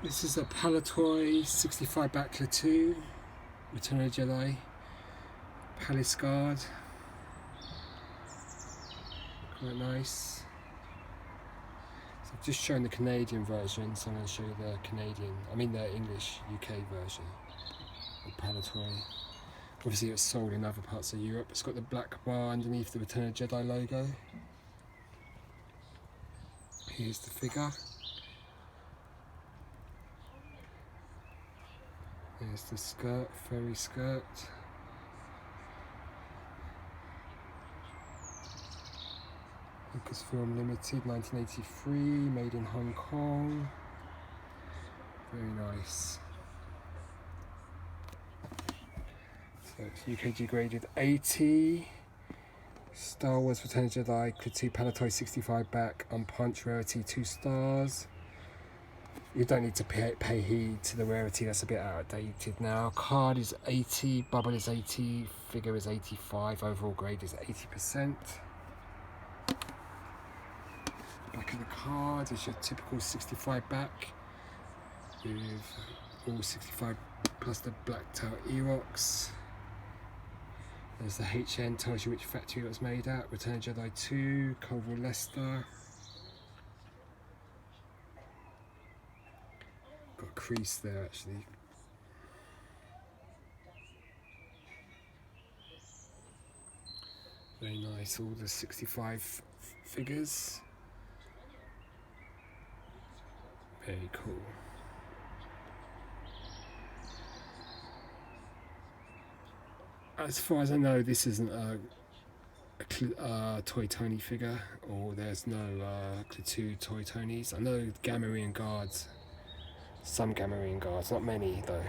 This is a Palitoy 65 back Klaatu, Return of the Jedi, Palace Guard. Quite nice. So I've just shown the Canadian version, so I'm going to show you the English UK version of Palitoy. Obviously it's sold in other parts of Europe. It's got the black bar underneath the Return of the Jedi logo. Here's the figure. There's the skirt, fairy skirt. Lucasfilm Limited, 1983, made in Hong Kong. Very nice. So it's UKG graded 80. Star Wars Return of the Jedi, Klaatu Palitoy 65 back, unpunched, rarity 2 stars. You don't need to pay heed to the rarity, that's a bit outdated now. Card is 80, bubble is 80, figure is 85, overall grade is 80%. Back of the card is your typical 65 back with all 65 plus the black tail Ewoks. There's the HN, tells you which factory it was made at. Return of the Jedi 2, Culver Leicester. Got a crease there actually. Very nice, all the 65 figures. Very cool. As far as I know, this isn't a Toy Tony figure, or there's no Klaatu Toy Tonys. I know Gamorrean guards, some Gamorrean guards, not many though.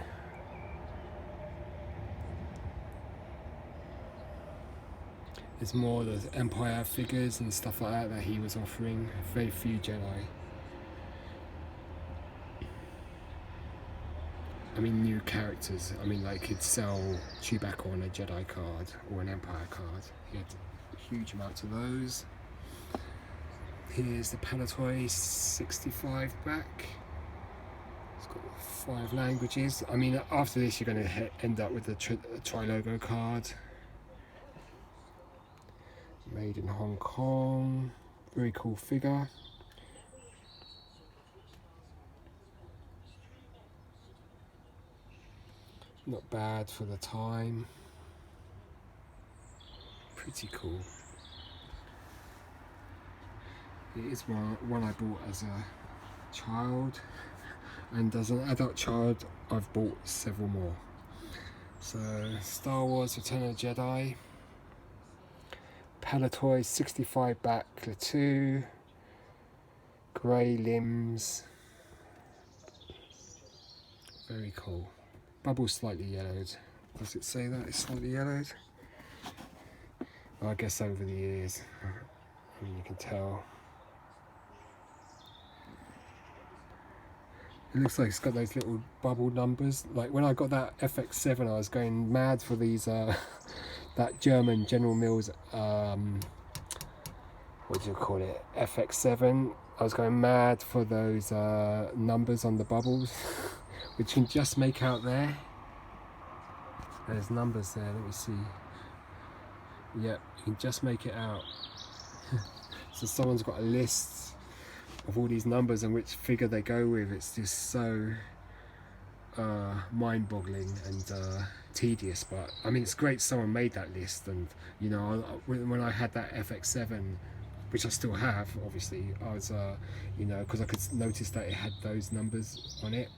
There's more the Empire figures and stuff like that he was offering. Very few Jedi. I mean new characters. I mean like he'd sell Chewbacca on a Jedi card or an Empire card. He had huge amounts of those. Here's the Palitoy 65 back. It's got 5 languages. I mean after this you're going to end up with the tri-logo card. Made in Hong Kong. Very cool figure. Not bad for the time. Pretty cool. It is one I bought as a child, and as an adult child I've bought several more. So Star Wars Return of the Jedi, Palitoy 65 back Klaatu, grey limbs. Very cool. Bubble's slightly yellowed. Does it say that it's slightly yellowed? Well, I guess over the years, I mean, you can tell. It looks like it's got those little bubble numbers. Like when I got that FX7, I was going mad for these, that German General Mills, what do you call it, FX7. I was going mad for those numbers on the bubbles. Which you can just make out there. There's numbers there, let me see. Yep, you can just make it out. So someone's got a list of all these numbers and which figure they go with. It's just so mind-boggling and tedious, but I mean it's great someone made that list. And you know, when I had that FX7, which I still have obviously, I was you know, because I could notice that it had those numbers on it.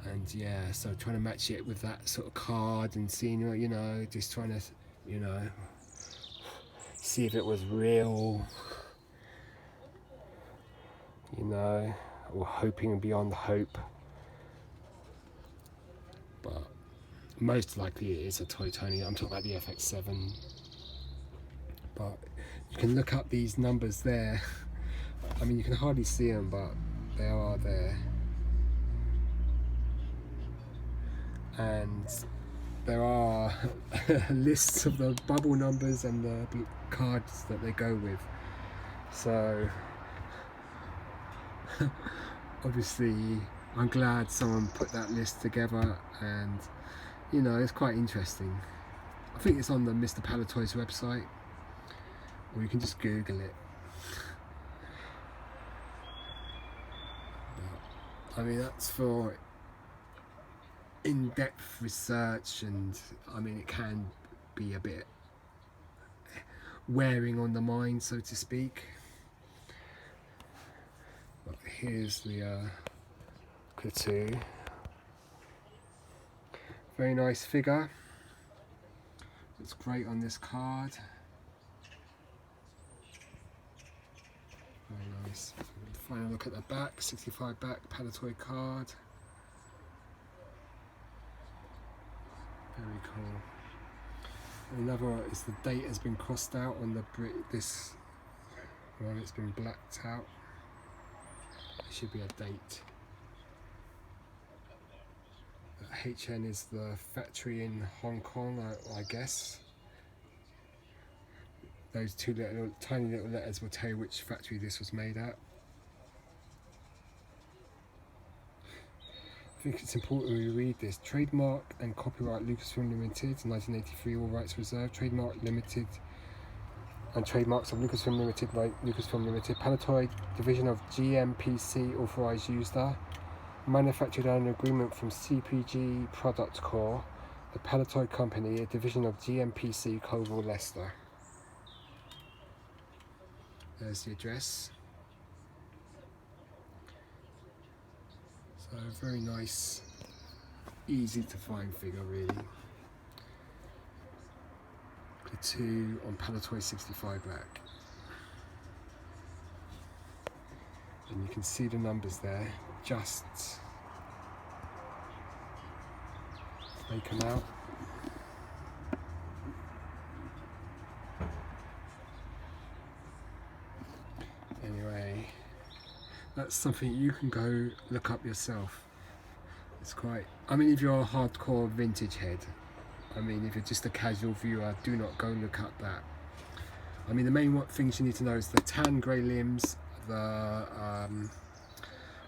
And yeah, so trying to match it with that sort of card and seeing, you know, just trying to, you know, see if it was real, you know, or hoping beyond hope. But most likely it is a Toy Tony. I'm talking about the FX7. But you can look up these numbers there. I mean, you can hardly see them, but they are there. And there are lists of the bubble numbers and the cards that they go with. So obviously I'm glad someone put that list together, and you know, it's quite interesting. I think it's on the Mr. Palitoy's website, or you can just Google it. But, I mean, that's for in-depth research, and I mean, it can be a bit wearing on the mind, so to speak. But here's the Klaatu. Very nice figure. Looks great on this card. Very nice. Final look at the back, 65 back, Palitoy card. Very cool. Another is the date has been crossed out on the this one. It's been blacked out. There should be a date. HN is the factory in Hong Kong, I guess. Those two tiny little letters will tell you which factory this was made at. I think it's important we read this. Trademark and copyright Lucasfilm Limited, 1983, all rights reserved. Trademark Limited and trademarks of Lucasfilm Limited by Lucasfilm Limited. Palitoy, division of GMPC, authorised user. Manufactured under an agreement from CPG Product Corp. The Palitoy Company, a division of GMPC, Coval, Leicester. There's the address. So very nice, easy to find figure really. Klaatu on Palitoy 65 back. And you can see the numbers there, just make them out. Anyway, that's something you can go look up yourself. It's quite, I mean, if you're a hardcore vintage head, I mean, if you're just a casual viewer, do not go look up that. I mean, the main things you need to know is the tan grey limbs, the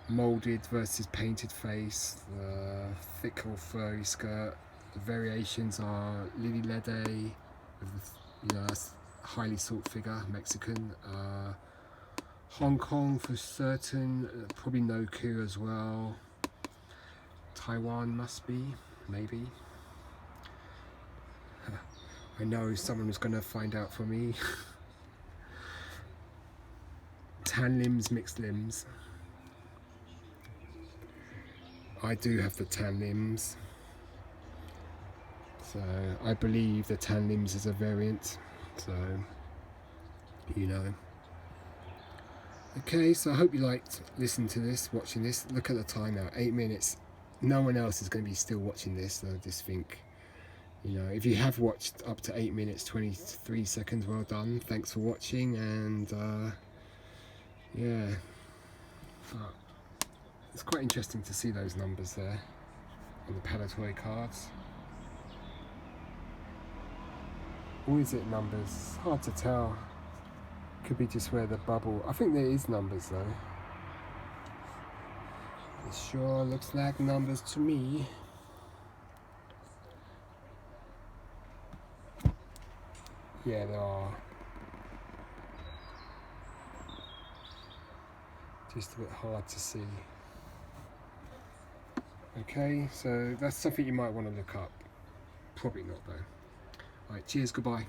moulded versus painted face, the thick or furry skirt. The variations are Lily Lede, you know, that's a highly sought figure, Mexican. Hong Kong for certain, probably Noku as well. Taiwan must be, maybe. I know someone was going to find out for me. Tan limbs, mixed limbs. I do have the tan limbs. So I believe the tan limbs is a variant. So, you know. Okay, so I hope you liked listening to this, watching this. Look at the time now, 8 minutes. No one else is going to be still watching this, so I just think, you know, if you have watched up to 8 minutes 23 seconds, well done. Thanks for watching, and yeah, but it's quite interesting to see those numbers there on the Palitoy cards. Or is it numbers? Hard to tell. Could be just where the bubble. I think there is numbers though. It sure looks like numbers to me. Yeah, there are. Just a bit hard to see. Okay, so that's something you might want to look up. Probably not though. Alright, cheers, goodbye.